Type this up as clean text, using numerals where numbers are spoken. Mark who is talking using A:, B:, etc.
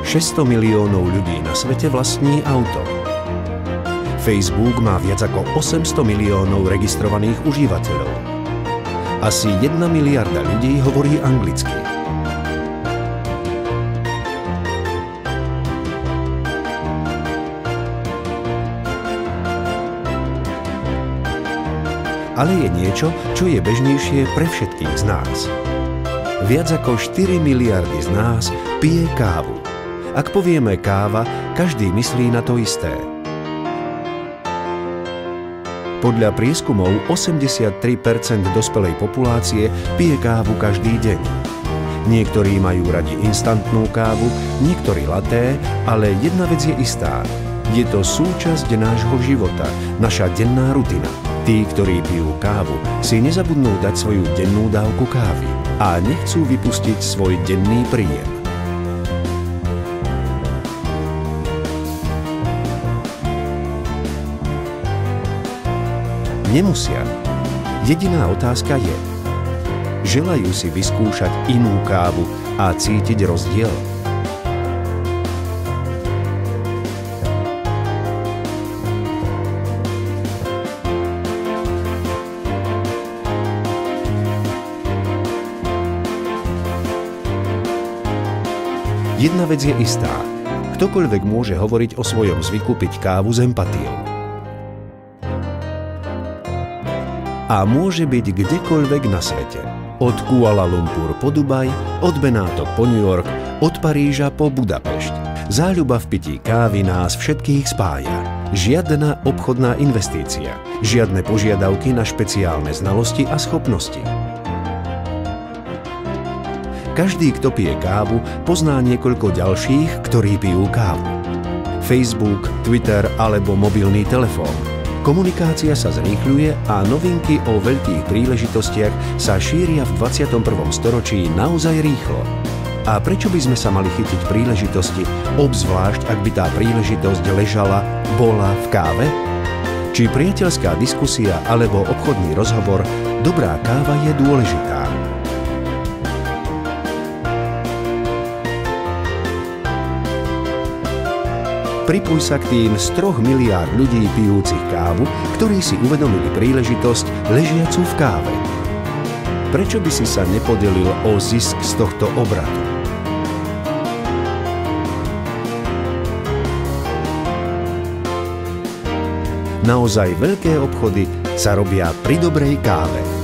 A: 600 miliónov ľudí na svete vlastní auto. Facebook má viac ako 800 miliónov registrovaných užívateľov. Asi 1 miliarda ľudí hovorí anglicky. Ale je niečo, čo je bežnejšie pre všetkých z nás. Viac ako 4 miliardy z nás pije kávu. Ak povieme káva, každý myslí na to isté. Podľa prieskumov 83% dospelej populácie pije kávu každý deň. Niektorí majú radi instantnú kávu, niektorí laté, ale jedna vec je istá. Je to súčasť nášho života, naša denná rutina. Tí, ktorí pijú kávu, si nezabudnú dať svoju dennú dávku kávy a nechcú vypustiť svoj denný príjem. Nemusia. Jediná otázka je: želajú si vyskúšať inú kávu a cítiť rozdiel? Jedna vec je istá. Ktokoľvek môže hovoriť o svojom zvyku piť kávu s empatiou. A môže byť kdekoľvek na svete. Od Kuala Lumpur po Dubaj, od Benátok po New York, od Paríža po Budapešť. Záľuba v pití kávy nás všetkých spája. Žiadna obchodná investícia. Žiadne požiadavky na špeciálne znalosti a schopnosti. Každý, kto pije kávu, pozná niekoľko ďalších, ktorí pijú kávu. Facebook, Twitter alebo mobilný telefón. Komunikácia sa zrýchľuje a novinky o veľkých príležitostiach sa šíria v 21. storočí naozaj rýchlo. A prečo by sme sa mali chytiť príležitosti, obzvlášť ak by tá príležitosť bola v káve? Či priateľská diskusia alebo obchodný rozhovor, dobrá káva je dôležitá. Pripoj sa k tým z 3 miliárd ľudí pijúcich kávu, ktorí si uvedomili príležitosť ležiacu v káve. Prečo by si sa nepodelil o zisk z tohto obratu? Naozaj veľké obchody sa robia pri dobrej káve.